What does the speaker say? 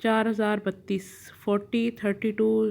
4032 4032